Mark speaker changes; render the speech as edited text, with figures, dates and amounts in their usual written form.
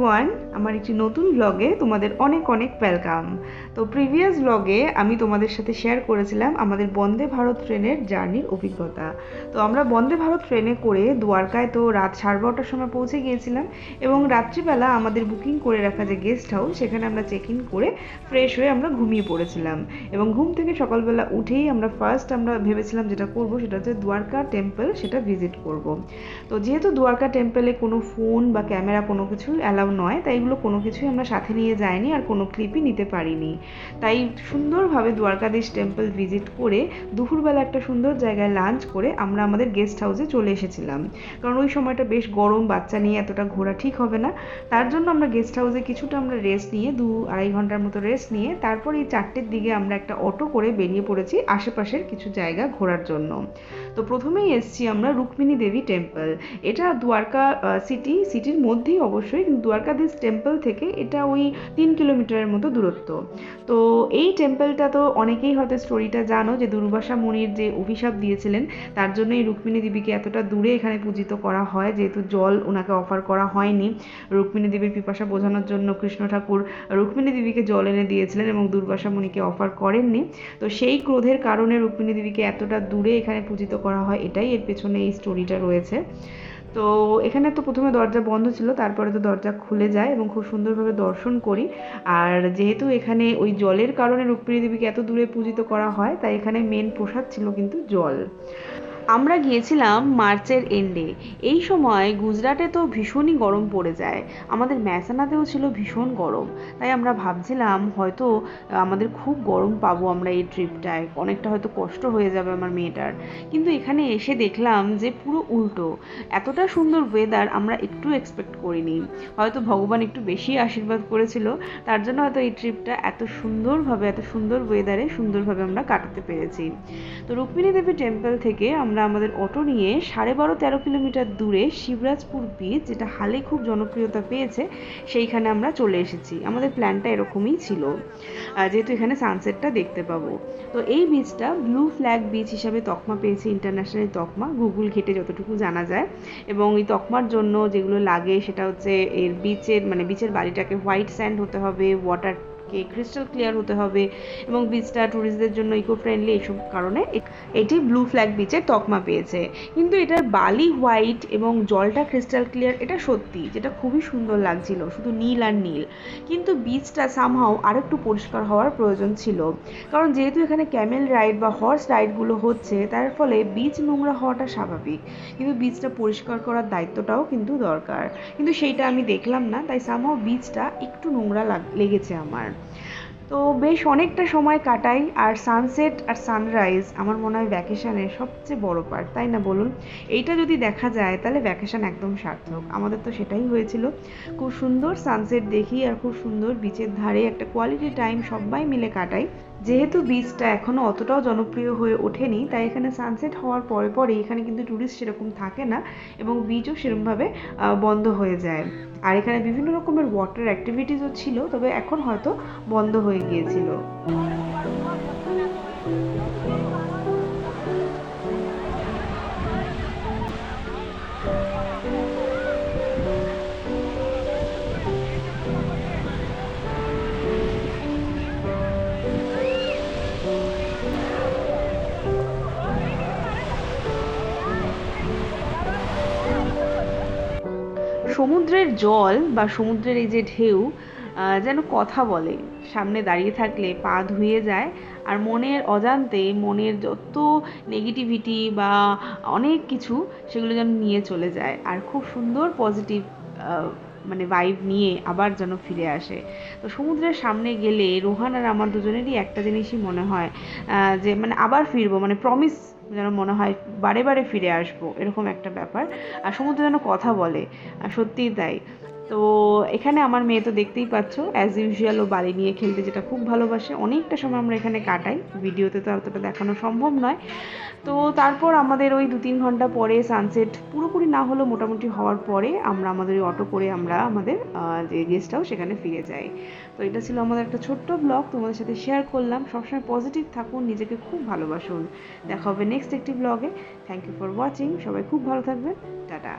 Speaker 1: Everyone, আমার একটি নতুন ব্লগে তোমাদের অনেক অনেক ওয়েলকাম। তো প্রিভিয়াস ব্লগে আমি তোমাদের সাথে শেয়ার করেছিলাম আমাদের বন্দে ভারত ট্রেনের জার্নির অভিজ্ঞতা। তো আমরা বন্দে ভারত ট্রেনে করে দ্বারকায় তো রাত 12:30টার সময় পৌঁছে গিয়েছিলাম এবং রাত্রিবেলা আমাদের বুকিং করে রাখা যে গেস্ট হাউস সেখানে আমরা চেক ইন করে ফ্রেশ হয়ে আমরা ঘুমিয়ে পড়েছিলাম। এবং ঘুম থেকে সকালবেলা উঠেই আমরা আমরা ভেবেছিলাম যেটা করবো সেটা হচ্ছে দ্বারকা টেম্পল, সেটা ভিজিট করব। তো যেহেতু দ্বারকা টেম্পলে কোনো ফোন বা ক্যামেরা কোনো কিছু অ্যালাউ নয়, তাই এগুলো কোনো কিছুই আমরা সাথে নিয়ে যাইনি আর কোনো ক্লিপই নিতে পারিনি। তাই সুন্দরভাবে দ্বারকাধীশ টেম্পল ভিজিট করে দুপুরবেলা একটা সুন্দর জায়গায় লাঞ্চ করে আমরা আমাদের গেস্ট হাউসে চলে এসেছিলাম। কারণ ওই সময়টা বেশ গরম, বাচ্চা নিয়ে এতটা ঘোরা ঠিক হবে না। তার জন্য আমরা গেস্ট হাউসে কিছুটা আমরা রেস্ট নিয়ে 2-2.5 ঘন্টার মতো রেস্ট নিয়ে তারপর এই 4টের দিকে আমরা একটা অটো করে বেরিয়ে পড়েছি আশেপাশের কিছু জায়গা ঘোরার জন্য। তো প্রথমেই এসছি আমরা রুক্মিণী দেবী টেম্পল। এটা দ্বারকা সিটির মধ্যেই অবশ্যই, কিন্তু দ্বারকাধীশ টেম্পল থেকে এটা ওই 3 কিলোমিটারের মতো দূরত্ব। তো এই টেম্পলটা তো অনেকেই হয়তো স্টোরিটা জানো যে দুর্বাসা মুনির যে অভিশাপ দিয়েছিলেন তার জন্য এই রুক্মিণী দেবীকে এতটা দূরে এখানে পূজিত করা হয়, যেহেতু জল ওনাকে অফার করা হয়নি। রুক্মিণী দেবীর পিপাসা বোঝানোর জন্য কৃষ্ণ ঠাকুর রুক্মিণী দেবীকে জল এনে দিয়েছিলেন এবং দুর্বাসা মুনিকে অফার করেননি। তো সেই ক্রোধের কারণে রুক্মিণী দেবীকে এতটা দূরে এখানে পূজিত করা হয়, এটাই এর পেছনে এই স্টোরিটা রয়েছে। তো এখানে তো প্রথমে দরজা বন্ধ ছিল, তারপরে তো দরজা খুলে যায় এবং খুব সুন্দরভাবে দর্শন করি। আর যেহেতু এখানে ওই জলের কারণে রুক্মিণী দেবীকে এত দূরে পূজিত করা হয়, তাই এখানে মেন প্রসাদ ছিল কিন্তু জল। আমরা গিয়েছিলাম মার্চের এন্ডে। এই সময় গুজরাটে তো ভীষণই গরম পড়ে যায়, আমাদের ম্যাসানাতেও ছিল ভীষণ গরম। তাই আমরা ভাবছিলাম হয়তো আমাদের খুব গরম পাবো আমরা এই ট্রিপটায়, অনেকটা হয়তো কষ্ট হয়ে যাবে আমার মেয়েটার। কিন্তু এখানে এসে দেখলাম যে পুরো উল্টো, এতটা সুন্দর ওয়েদার আমরা একটু এক্সপেক্ট করিনি। হয়তো ভগবান একটু বেশি আশীর্বাদ করেছিল, তার জন্য হয়তো এই ট্রিপটা এত সুন্দরভাবে, এত সুন্দর ওয়েদারে সুন্দরভাবে আমরা কাটাতে পেরেছি। তো রুক্মিণী দেবী টেম্পল থেকে আমরা আমাদের অটো নিয়ে 12.5-13 কিলোমিটার দূরে শিবরাজপুর বিচ, যেটা হালেই খুব জনপ্রিয়তা পেয়েছে, সেইখানে আমরা চলে এসেছি। আমাদের প্ল্যানটা এরকমই ছিল, যেহেতু এখানে সানসেটটা দেখতে পাবো। তো এই বিচটা ব্লু ফ্ল্যাগ বিচ হিসাবে তকমা পেয়েছে, ইন্টারন্যাশনাল তকমা, গুগল ঘেটে যতটুকু জানা যায়। এবং এই তকমার জন্য যেগুলো লাগে সেটা হচ্ছে এর বিচের বালিটাকে হোয়াইট স্যান্ড হতে হবে, ওয়াটার ক্রিস্টাল ক্লিয়ার হতে হবে এবং বিচটা ট্যুরিস্টদের জন্য ইকো ফ্রেন্ডলি, এইসব কারণে এটি ব্লু ফ্ল্যাগ বিচের তকমা পেয়েছে। কিন্তু এটার বালি হোয়াইট এবং জলটা ক্রিস্টাল ক্লিয়ার, এটা সত্যি, যেটা খুবই সুন্দর লাগছিল, শুধু নীল আর নীল। কিন্তু বিচটা সামহাও আরেকটু পরিষ্কার হওয়ার প্রয়োজন ছিল, কারণ যেহেতু এখানে ক্যামেল রাইড বা হর্স রাইডগুলো হচ্ছে, তার ফলে বিচ নোংরা হওয়াটা স্বাভাবিক, কিন্তু বিচটা পরিষ্কার করার দায়িত্বটাও কিন্তু দরকার। কিন্তু সেইটা আমি দেখলাম না, তাই সামহাও বিচটা একটু নোংরা লেগেছে আমার। তো বেশ অনেকটা সময় কাটাই, আর সানসেট আর সানরাইজ আমার মনে হয় ভ্যাকেশনের সবচেয়ে বড় পার্ট, তাই না বলুন? এইটা যদি দেখা যায় তাহলে ভ্যাকেশন একদম সার্থক। আমাদের তো সেটাই হয়েছিল, খুব সুন্দর সানসেট দেখি আর খুব সুন্দর বিচের ধারে একটা কোয়ালিটি টাইম সবাই মিলে কাটাই। যেহেতু বিচটা এখনও অতটাও জনপ্রিয় হয়ে ওঠেনি, তাই এখানে সানসেট হওয়ার পরে পরে এখানে কিন্তু ট্যুরিস্ট সেরকম থাকে না এবং বিচও সেরকমভাবে বন্ধ হয়ে যায়। আর এখানে বিভিন্ন রকমের ওয়াটার অ্যাক্টিভিটিসও ছিল, তবে এখন হয়তো বন্ধ হয়ে গিয়েছিল। সমুদ্রের জল বা সমুদ্রের এই যে ঢেউ যেন কথা বলে, সামনে দাঁড়িয়ে থাকলে পা ধুয়ে যায় আর মনের অজান্তে মনের যত নেগেটিভিটি বা অনেক কিছু সেগুলো যেন নিয়ে চলে যায় আর খুব সুন্দর পজিটিভ ভাইব নিয়ে আবার যেন ফিরে আসে। তো সমুদ্রের সামনে গেলে রোহান আর আমার দুজনেরই একটা জিনিসই মনে হয়, যে আবার ফিরবো, প্রমিস যেন মনে হয় বারে বারে ফিরে আসবো, এরকম একটা ব্যাপার। আর সমুদ্র যেন কথা বলে, সত্যিই তাই। তো এখানে আমার মেয়ে তো দেখতেই পাচ্ছ, অ্যাজ ইউজুয়াল ও বালি নিয়ে খেলতে যেটা খুব ভালোবাসে, অনেকটা সময় আমরা এখানে কাটাই, ভিডিওতে তো অতটা দেখানো সম্ভব নয়। তো তারপর আমাদের ওই 2-3 ঘন্টা পরে সানসেট পুরোপুরি না হলেও মোটামুটি হওয়ার পরে আমরা আমাদের ওই অটো করে আমরা আমাদের যে গেস্ট হাউস সেখানে ফিরে যাই। তো এটা ছিল আমাদের একটা ছোট্ট ব্লগ, তোমাদের সাথে শেয়ার করলাম। সবসময় পজিটিভ থাকুন, নিজেকে খুব ভালোবাসুন। দেখা হবে নেক্সট একটি ব্লগে। থ্যাংক ইউ ফর ওয়াচিং, সবাই খুব ভালো থাকবেন, টাটা।